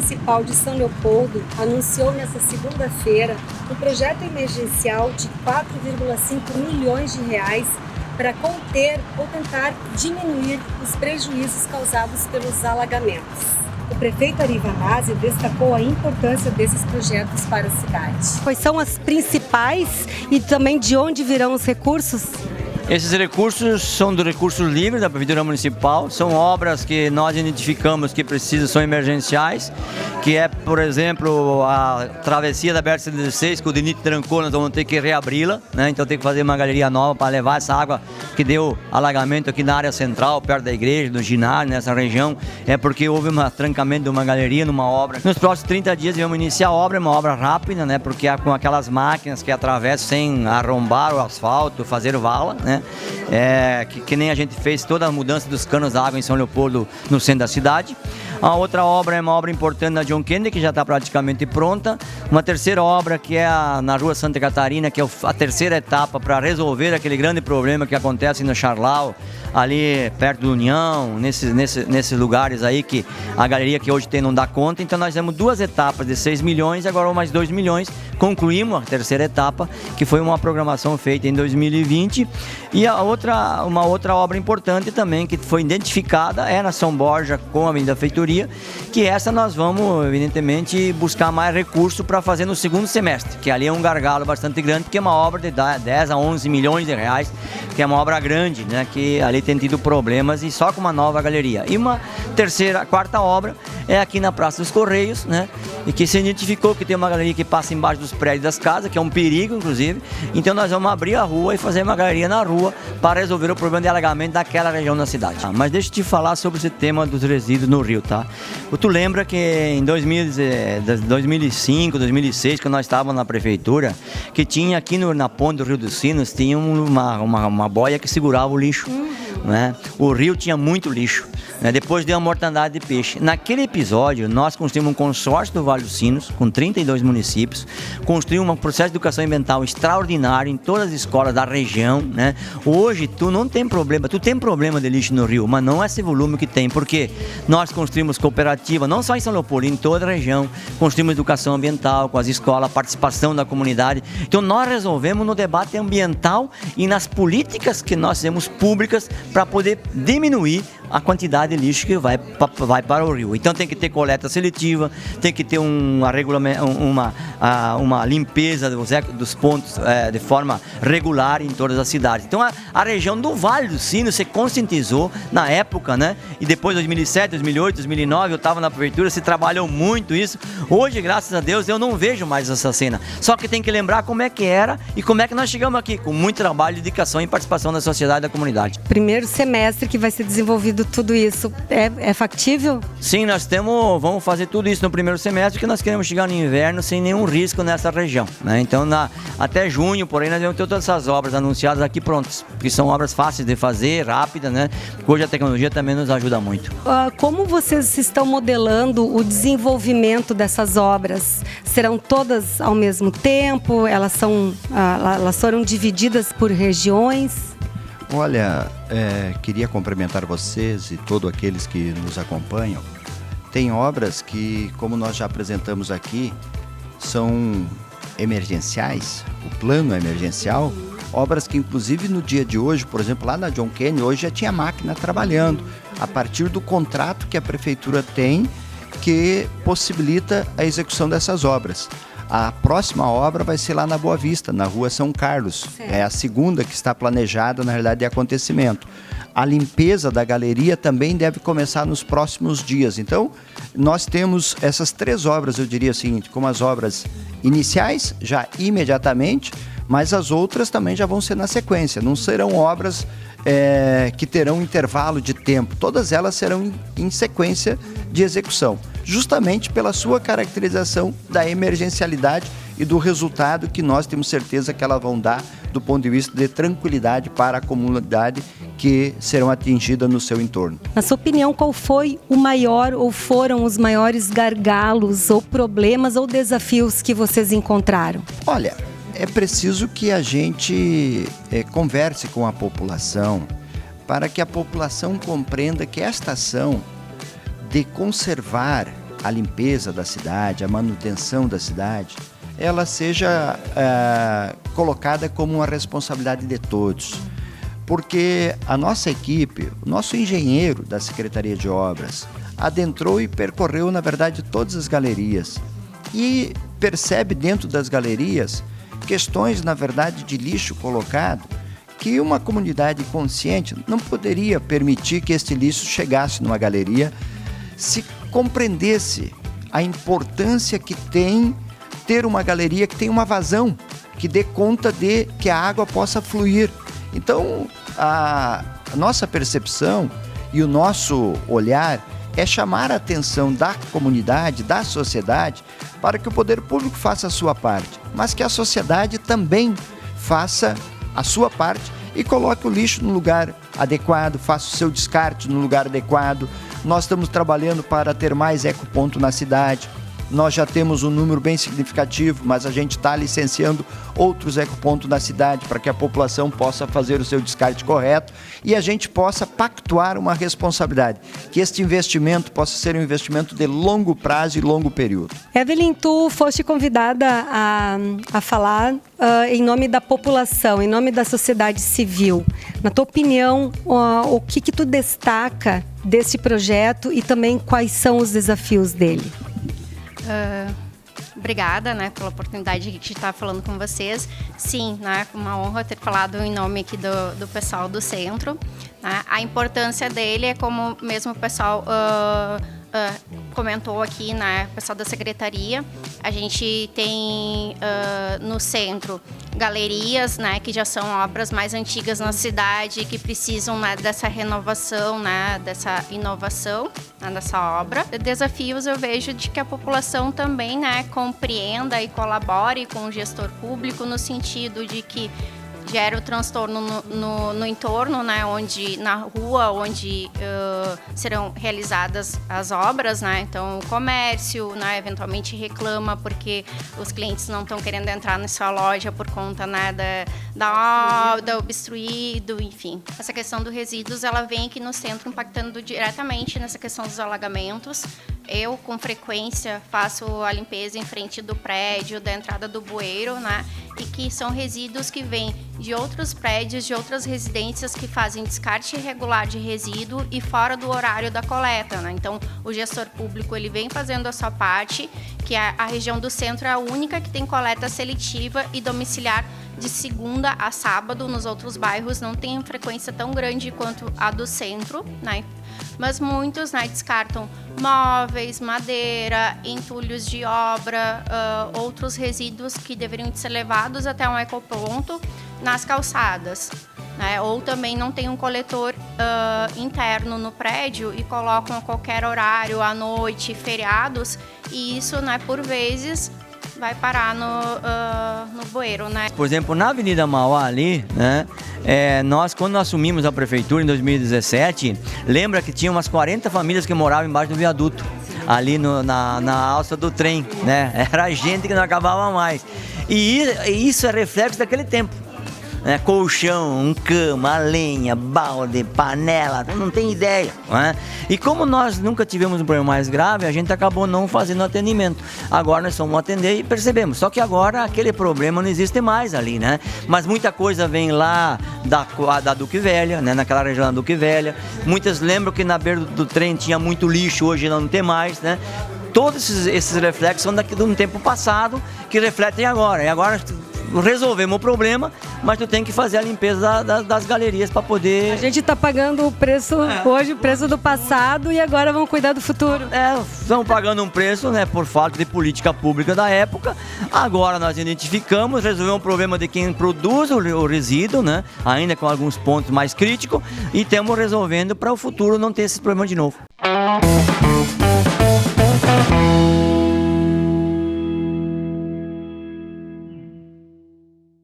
Municipal de São Leopoldo anunciou nesta segunda-feira um projeto emergencial de 4,5 milhões de reais para conter ou tentar diminuir os prejuízos causados pelos alagamentos. O prefeito Ari Vanazzi destacou a importância desses projetos para a cidade. Quais são as principais e também de onde virão os recursos? Esses recursos são dos recursos livres da Prefeitura Municipal, são obras que nós identificamos que precisam, são emergenciais, que é, por exemplo, a travessia da BR-116, que o DENIT trancou, nós vamos ter que reabri-la, né? Então tem que fazer uma galeria nova para levar essa água que deu alagamento aqui na área central, perto da igreja, do ginásio, nessa região, é porque houve um trancamento de uma galeria numa obra. Nos próximos 30 dias vamos iniciar a obra, é uma obra rápida, né? Porque é com aquelas máquinas que atravessam sem arrombar o asfalto, fazer vala, né? Que nem a gente fez toda a mudança dos canos d'água em São Leopoldo, no centro da cidade. A outra obra é uma obra importante na John Kennedy, que já está praticamente pronta. Uma terceira obra que é na Rua Santa Catarina, que é a terceira etapa para resolver aquele grande problema que acontece no Charlau, ali perto do União, nesses lugares aí que a galeria que hoje tem não dá conta. Então nós temos duas etapas de 6 milhões, agora mais 2 milhões. Concluímos a terceira etapa, que foi uma programação feita em 2020. E uma outra obra importante também que foi identificada é na São Borja com a Avenida Feitoria, que essa nós vamos, evidentemente, buscar mais recursos para fazer no segundo semestre, que ali é um gargalo bastante grande, porque é uma obra de 10 a 11 milhões de reais, que é uma obra grande, né, que ali tem tido problemas e só com uma nova galeria. E uma quarta obra é aqui na Praça dos Correios, né, e que se identificou que tem uma galeria que passa embaixo dos prédios das casas, que é um perigo, inclusive. Então nós vamos abrir a rua e fazer uma galeria na rua para resolver o problema de alagamento daquela região da cidade. Mas deixa eu te falar sobre esse tema dos resíduos no rio, tá? Tu lembra que em 2005, 2006, quando nós estávamos na prefeitura, que tinha aqui na ponte do Rio dos Sinos, tinha uma boia que segurava o lixo, né? O rio tinha muito lixo, né? Depois deu uma mortandade de peixe. Naquele episódio, nós construímos um consórcio do Vale dos Sinos, com 32 municípios, construímos um processo de educação ambiental extraordinário em todas as escolas da região, né? Hoje, tu não tem problema, tu tem problema de lixo no rio, mas não é esse volume que tem, porque nós construímos cooperativa, não só em São Leopoldo, em toda a região, construímos educação ambiental com as escolas, participação da comunidade. Então nós resolvemos no debate ambiental e nas políticas que nós temos públicas para poder diminuir a quantidade de lixo que vai para o rio. Então tem que ter coleta seletiva, tem que ter uma limpeza dos pontos de forma regular em todas as cidades. Então a região do Vale dos Sinos se conscientizou na época, né? E depois 2007, 2008, 2009 eu estava na prefeitura, se trabalhou muito isso. Hoje, graças a Deus, eu não vejo mais essa cena. Só que tem que lembrar como é que era e como é que nós chegamos aqui, com muito trabalho, dedicação e participação da sociedade e da comunidade. Primeiro semestre que vai ser desenvolvido tudo isso, é factível? Sim, vamos fazer tudo isso no primeiro semestre, porque nós queremos chegar no inverno sem nenhum risco nessa região, né? Então, até junho, porém, nós vamos ter todas essas obras anunciadas aqui prontas, porque são obras fáceis de fazer, rápidas, né? Porque hoje a tecnologia também nos ajuda muito. Como vocês estão modelando o desenvolvimento dessas obras? Serão todas ao mesmo tempo? Elas foram divididas por regiões? Olha, queria cumprimentar vocês e todos aqueles que nos acompanham. Tem obras que, como nós já apresentamos aqui, são emergenciais, o plano é emergencial, obras que inclusive no dia de hoje, por exemplo, lá na John Kennedy, hoje já tinha máquina trabalhando, a partir do contrato que a prefeitura tem, que possibilita a execução dessas obras. A próxima obra vai ser lá na Boa Vista, na Rua São Carlos. Certo. É a segunda que está planejada, na realidade, de acontecimento. A limpeza da galeria também deve começar nos próximos dias. Então, nós temos essas 3 obras, eu diria assim, como as obras iniciais, já imediatamente, mas as outras também já vão ser na sequência. Não serão obras que terão intervalo de tempo. Todas elas serão em sequência de execução, justamente pela sua caracterização da emergencialidade e do resultado que nós temos certeza que elas vão dar do ponto de vista de tranquilidade para a comunidade que serão atingidas no seu entorno. Na sua opinião, qual foi o maior ou foram os maiores gargalos ou problemas ou desafios que vocês encontraram? Olha, é preciso que a gente converse com a população para que a população compreenda que esta ação de conservar a limpeza da cidade, a manutenção da cidade, ela seja colocada como uma responsabilidade de todos. Porque a nossa equipe, o nosso engenheiro da Secretaria de Obras, adentrou e percorreu, na verdade, todas as galerias e percebe dentro das galerias questões, na verdade, de lixo colocado, que uma comunidade consciente não poderia permitir que este lixo chegasse numa galeria se compreendesse a importância que tem ter uma galeria que tem uma vazão, que dê conta de que a água possa fluir. Então, a nossa percepção e o nosso olhar é chamar a atenção da comunidade, da sociedade, para que o poder público faça a sua parte, mas que a sociedade também faça a sua parte e coloque o lixo no lugar adequado, faça o seu descarte no lugar adequado. Nós estamos trabalhando para ter mais ecoponto na cidade. Nós já temos um número bem significativo, mas a gente está licenciando outros ecopontos na cidade para que a população possa fazer o seu descarte correto e a gente possa pactuar uma responsabilidade, que este investimento possa ser um investimento de longo prazo e longo período. Evelyn, tu foste convidada a falar em nome da população, em nome da sociedade civil. Na tua opinião, o que tu destaca desse projeto e também quais são os desafios dele? Obrigada, né, pela oportunidade de estar falando com vocês. Sim, né, uma honra ter falado em nome aqui do pessoal do centro. Né? A importância dele é como mesmo o pessoal comentou aqui, né, o pessoal da secretaria. A gente tem no centro galerias, né, que já são obras mais antigas na cidade, que precisam, né, dessa renovação, né, dessa inovação, né, dessa obra. Desafios eu vejo de que a população também, né, compreenda e colabore com o gestor público no sentido de que gera o transtorno no entorno, né, na rua onde serão realizadas as obras, né, então o comércio, né, eventualmente reclama porque os clientes não estão querendo entrar na sua loja por conta, né, da obstruído, enfim. Essa questão dos resíduos, ela vem aqui no centro impactando diretamente nessa questão dos alagamentos. Eu, com frequência, faço a limpeza em frente do prédio, da entrada do bueiro, né? E que são resíduos que vêm de outros prédios, de outras residências que fazem descarte irregular de resíduo e fora do horário da coleta, né? Então, o gestor público, ele vem fazendo a sua parte, que a região do centro é a única que tem coleta seletiva e domiciliar de segunda a sábado. Nos outros bairros não tem frequência tão grande quanto a do centro, né? Mas muitos, né, descartam móveis, madeira, entulhos de obra, outros resíduos que deveriam ser levados até um ecoponto nas calçadas, né? Ou também não tem um coletor interno no prédio e colocam a qualquer horário, à noite, feriados, e isso, né, por vezes vai parar no bueiro, né? Por exemplo, na Avenida Mauá ali, né? Quando nós assumimos a prefeitura em 2017, lembra que tinha umas 40 famílias que moravam embaixo do viaduto, ali na alça do trem, né? Era gente que não acabava mais. E isso é reflexo daquele tempo. Né? Colchão, cama, lenha, balde, panela, não tem ideia. Né? E como nós nunca tivemos um problema mais grave, a gente acabou não fazendo atendimento. Agora nós vamos atender e percebemos. Só que agora aquele problema não existe mais ali, né? Mas muita coisa vem lá da Duque Velha, né? Naquela região da Duque Velha. Muitas lembram que na beira do trem tinha muito lixo, hoje não tem mais, né? Todos esses reflexos são de um tempo passado que refletem agora. E agora resolvemos o problema, mas tu tem que fazer a limpeza das galerias para poder... A gente está pagando o preço hoje, o preço do passado, e agora vamos cuidar do futuro. Estamos pagando um preço, né, por falta de política pública da época. Agora nós identificamos, resolvemos o problema de quem produz o resíduo, né, ainda com alguns pontos mais críticos, e estamos resolvendo para o futuro não ter esse problema de novo.